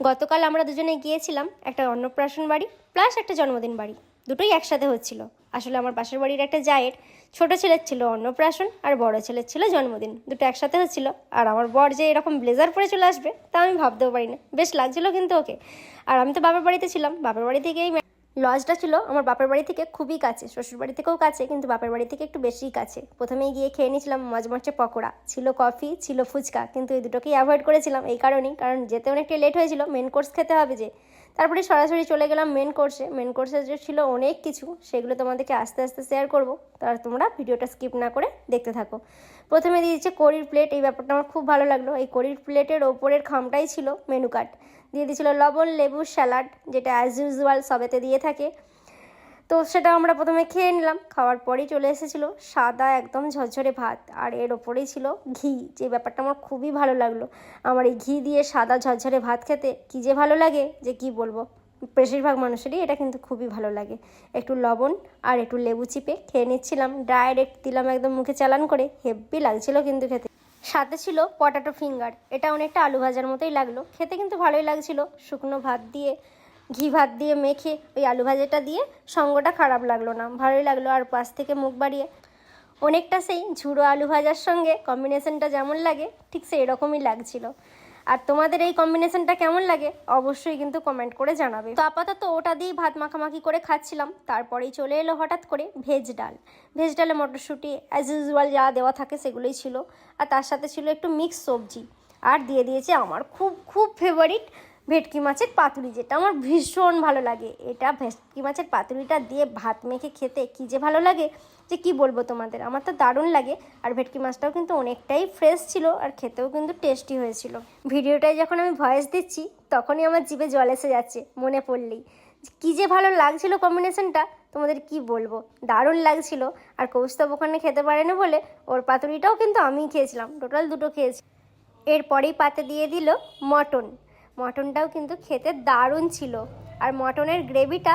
গতকাল আমরা দুজনে গিয়েছিলাম একটা অন্নপ্রাশন বাড়ি প্লাস একটা জন্মদিন বাড়ি, দুটোই একসাথে হচ্ছিল। আসলে আমার পাশের বাড়ির একটা জায়ের ছোট ছেলের ছিল অন্নপ্রাশন আর বড় ছেলের ছিল জন্মদিন, দুটো একসাথে হচ্ছিল। আর আমার বর যে এরকম ব্লেজার পরে চলে আসবে তা আমি ভাবতেও পারি না, বেশ লাগছিল কিন্তু ওকে। আর আমি তো বাপের বাড়িতে ছিলাম, বাপের বাড়ি থেকেই লজটা ছিল আমার বাপের বাড়ি থেকে খুবই কাছে, শ্বশুর বাড়ি থেকেও কাছে কিন্তু বাপের বাড়ি থেকে একটু বেশিই কাছে। প্রথমেই গিয়ে খেয়ে নিয়েছিলাম মচমচে পকোড়া, ছিল কফি, ছিল ফুচকা, কিন্তু এই দুটোকেই অ্যাভয়েড করেছিলাম এই কারণেই, কারণ যেতে অনেকটা লেট হয়েছিল, মেন কোর্স খেতে হবে যে। তারপরে সরাসরি চলে গেলাম মেন কোর্সে যে ছিল অনেক কিছু, সেগুলো তোমাদেরকে আস্তে আস্তে শেয়ার করবো, তার তোমরা ভিডিওটা স্কিপ না করে দেখতে থাকো। প্রথমে দিয়েছে কড়ির প্লেট, এই ব্যাপারটা আমার খুব ভালো লাগলো। এই কড়ির প্লেটের ওপরের খামটাই ছিল মেনু কার্ড, দিয়ে দিয়েছিল লবণ, লেবু, স্যালাড, যেটা অ্যাজ ইউজুয়াল সবেতে দিয়ে থাকে। তো সেটা আমরা প্রথমে খেয়ে নিলাম, খাওয়ার পরেই চলে এসেছিলো সাদা একদম ঝরঝরে ভাত, আর এর ওপরেই ছিল ঘি, যে ব্যাপারটা আমার খুবই ভালো লাগলো। আমার এই ঘি দিয়ে সাদা ঝরঝরে ভাত খেতে কী যে ভালো লাগে যে কি বলবো, বেশিরভাগ মানুষেরই এটা কিন্তু খুবই ভালো লাগে। একটু লবণ আর একটু লেবু চিপে খেয়ে নিচ্ছিলাম, ডাইরেক্ট দিলাম একদম মুখে চালান করে, হেব্বি লাগছিল কিন্তু খেতে। সাথে ছিল পটাটো ফিঙ্গার, এটা অনেকটা আলু ভাজার মতোই লাগলো খেতে, কিন্তু ভালোই লাগছিল। শুকনো ভাত দিয়ে ঘি ভাত দিয়ে মেখে ওই আলু ভাজাটা দিয়ে সঙ্গটা খারাপ লাগলো না, ভালোই লাগলো। আর পাশ থেকে মুখ বাড়িয়ে অনেকটা সেই ঝুড়ো আলু ভাজার সঙ্গে কম্বিনেশনটা যেমন লাগে ঠিক সেই রকমই লাগছিল। আর তোমাদের এই কম্বিনেশনটা কেমন লাগে অবশ্যই কিন্তু কমেন্ট করে জানাবে। তো আপাতত ওটা দিয়েই ভাত মাখামাখি করে খাচ্ছিলাম। তারপরেই চলে এলো হঠাৎ করে ভেজ ডালে মটরশুঁটি অ্যাজ ইউজুয়াল যা দেওয়া থাকে সেগুলোই ছিল, আর তার সাথে ছিল একটু মিক্স সবজি, আর দিয়ে দিয়েছে আমার খুব খুব ফেভারিট ভেটকি মাছের পাতুরি, যেটা আমার ভীষণ ভালো লাগে। এটা ভেটকি মাছের পাতুরিটা দিয়ে ভাত মেখে খেতে কী যে ভালো লাগে যে কি বলবো তোমাদের, আমার তো দারুণ লাগে। আর ভেটকি মাছটাও কিন্তু অনেকটাই ফ্রেশ ছিল আর খেতেও কিন্তু টেস্টি হয়েছিল। ভিডিওটায় যখন আমি ভয়েস দিচ্ছি তখনই আমার জিভে জল এসে যাচ্ছে মনে পড়লেই, কী যে ভালো লাগছিল কম্বিনেশনটা, তোমাদের কি বলবো, দারুণ লাগছিল। আর কৌস্তব ওখানে খেতে পারেনি বলে ওর পাতুরিটাও কিন্তু আমিই খেয়েছিলাম, টোটাল দুটো খেয়েছি। এরপরেই পাতে দিয়ে দিল মটনটাও কিন্তু খেতে দারুণ ছিল। আর মটনের গ্রেভিটা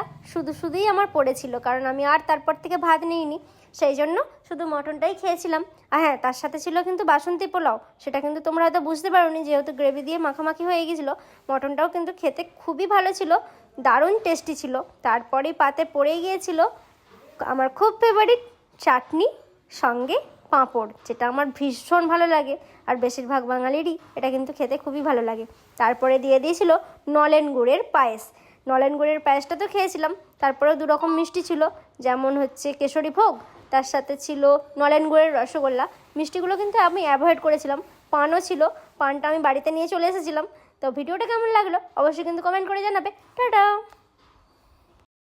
শুধুই আমার পড়েছিল, কারণ আমি আর তারপর থেকে ভাত নিইনি, সেই জন্য শুধু মটনটাই খেয়েছিলাম। আর হ্যাঁ, তার সাথে ছিল কিন্তু বাসন্তী পোলাও, সেটা কিন্তু তোমরা হয়তো বুঝতে পারোনি যেহেতু গ্রেভি দিয়ে মাখামাখি হয়ে গেছিলো। মটনটাও কিন্তু খেতে খুবই ভালো ছিল, দারুণ টেস্টি ছিল। তারপরেই পাতে পড়ে গিয়েছিল আমার খুব ফেভারিট চাটনি, সঙ্গে পাঁপড়, যেটা আমার ভীষণ ভালো লাগে আর বেশিরভাগ বাঙালিরই এটা কিন্তু খেতে খুবই ভালো লাগে। তারপরে দিয়ে দিয়েছিল নলেন গুড়ের পায়েসটা তো খেয়েছিলাম। তারপরেও দু রকম মিষ্টি ছিল, যেমন হচ্ছে কেশরী ভোগ, তার সাথে ছিল নলেন গুড়ের রসগোল্লা। মিষ্টিগুলো কিন্তু আমি অ্যাভয়েড করেছিলাম। পানও ছিল, পানটা আমি বাড়িতে নিয়ে চলে এসেছিলাম। তো ভিডিওটা কেমন লাগলো অবশ্যই কিন্তু কমেন্ট করে জানাবে। টাটা।